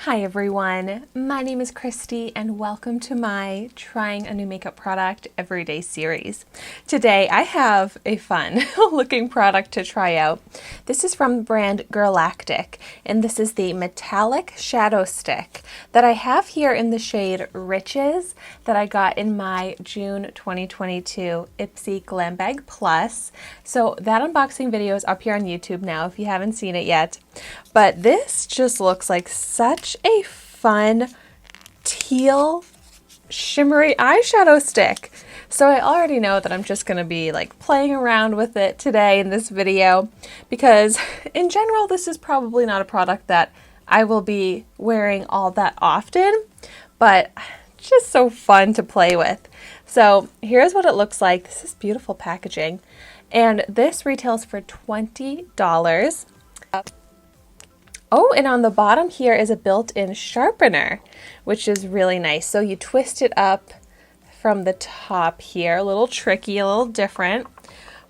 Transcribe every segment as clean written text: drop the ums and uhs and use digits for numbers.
Hi everyone, my name is Christy and welcome to my Trying a New Makeup Product Everyday series. Today I have a fun looking product to try out. This is from the brand Girlactik and this is the Metallic Shadow Stick that I have here in the shade Riches that I got in my June 2022 Ipsy Glam Bag Plus. So that unboxing video is up here on YouTube now if you haven't seen it yet. But this just looks like such a fun teal shimmery eyeshadow stick. So I already know that I'm just going to be like playing around with it today in this video because in general this is probably not a product that I will be wearing all that often, but just so fun to play with. So here's what it looks like. This is beautiful packaging and this retails for $20. Oh, and on the bottom here is a built-in sharpener, which is really nice. So you twist it up from the top here, a little tricky, a little different,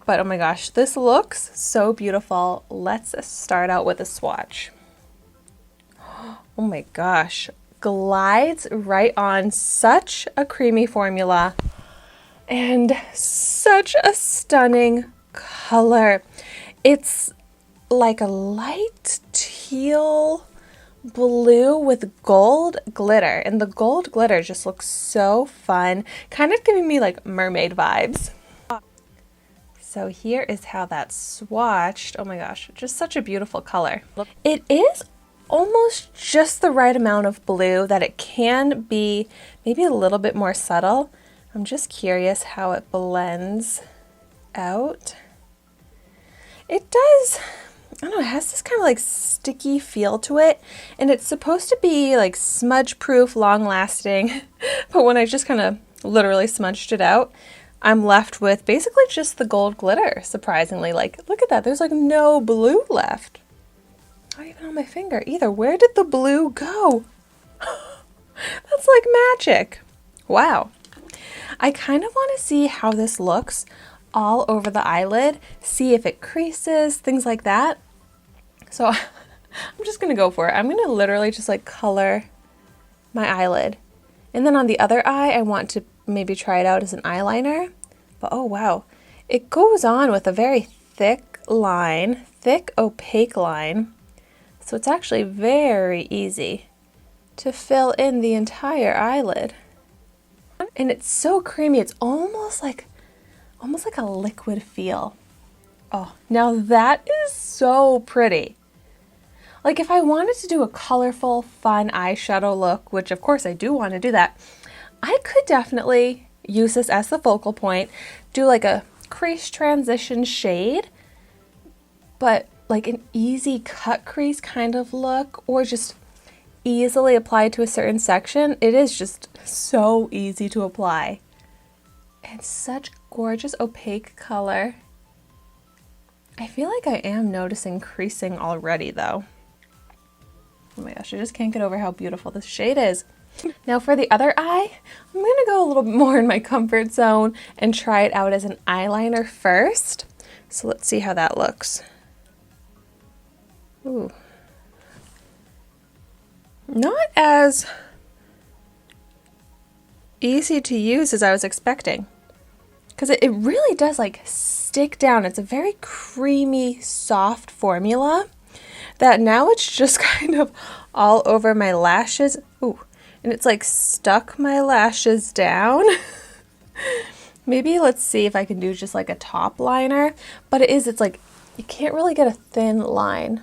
but oh my gosh, this looks so beautiful. Let's start out with a swatch. Oh my gosh, glides right on, such a creamy formula and such a stunning color. It's like a light teal blue with gold glitter, and the gold glitter just looks so fun, kind of giving me like mermaid vibes. So here is how that's swatched. Oh my gosh, just such a beautiful color. It is almost just the right amount of blue that it can be maybe a little bit more subtle. I'm just curious how it blends out. It does, I don't know, it has this kind of like sticky feel to it, and it's supposed to be like smudge proof, long lasting, but when I just kind of literally smudged it out, I'm left with basically just the gold glitter, surprisingly. Like, look at that, there's like no blue left. Not even on my finger either. Where did the blue go? That's like magic. Wow. I kind of want to see how this looks all over the eyelid, see if it creases, things like that. So I'm just gonna go for it. I'm gonna literally just like color my eyelid. And then on the other eye, I want to maybe try it out as an eyeliner. But oh wow, it goes on with a very thick line, thick opaque line. So it's actually very easy to fill in the entire eyelid. And it's so creamy, it's almost like a liquid feel. Oh, now that is so pretty. Like if I wanted to do a colorful, fun eyeshadow look, which of course I do want to do that, I could definitely use this as the focal point, do like a crease transition shade, but like an easy cut crease kind of look, or just easily apply to a certain section. It is just so easy to apply. And such gorgeous opaque color. I feel like I am noticing creasing already though. Oh my gosh, I just can't get over how beautiful this shade is. Now for the other eye, I'm gonna go a little bit more in my comfort zone and try it out as an eyeliner first. So let's see how that looks. Ooh. Not as easy to use as I was expecting, because it really does like stick down. It's a very creamy, soft formula that now it's just kind of all over my lashes. Ooh, and it's like stuck my lashes down. Maybe let's see if I can do just like a top liner, but it's like you can't really get a thin line.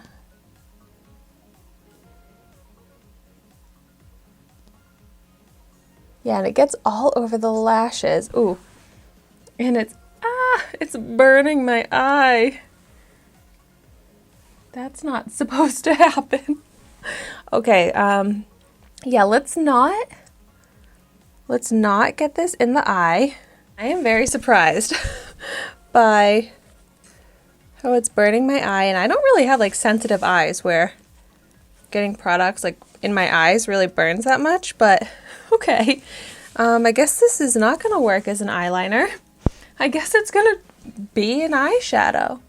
Yeah, and it gets all over the lashes. Ooh, and it's burning my eye. That's not supposed to happen. Okay, yeah, let's not get this in the eye. I am very surprised by how it's burning my eye, and I don't really have like sensitive eyes where getting products like in my eyes really burns that much, but okay. I guess this is not gonna work as an eyeliner. I guess it's gonna be an eyeshadow.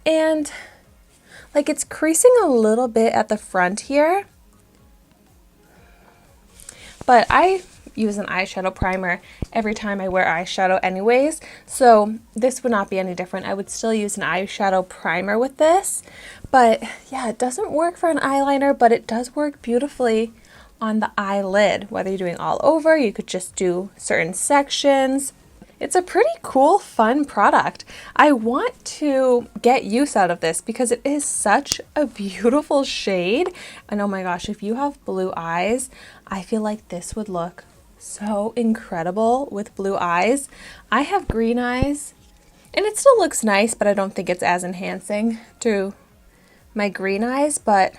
And like it's creasing a little bit at the front here, but I use an eyeshadow primer every time I wear eyeshadow anyways, so this would not be any different. I would still use an eyeshadow primer with this, but yeah, it doesn't work for an eyeliner, but it does work beautifully on the eyelid. Whether you're doing all over, you could just do certain sections. It's a pretty cool, fun product. I want to get use out of this because it is such a beautiful shade. And oh my gosh, if you have blue eyes, I feel like this would look so incredible with blue eyes. I have green eyes and it still looks nice, but I don't think it's as enhancing to my green eyes. But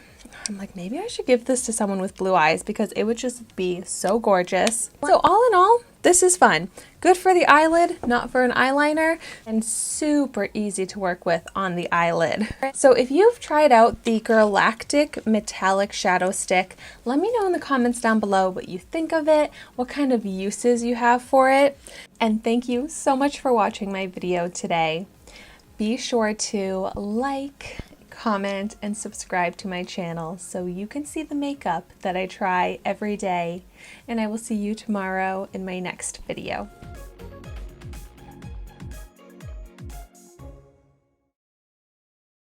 I'm like, maybe I should give this to someone with blue eyes because it would just be so gorgeous. So all in all, this is fun. Good for the eyelid, not for an eyeliner, and super easy to work with on the eyelid. So if you've tried out the Girlactik Metallic Shadow Stick, let me know in the comments down below what you think of it, what kind of uses you have for it. And thank you so much for watching my video today. Be sure to like, comment, and subscribe to my channel so you can see the makeup that I try every day. And I will see you tomorrow in my next video.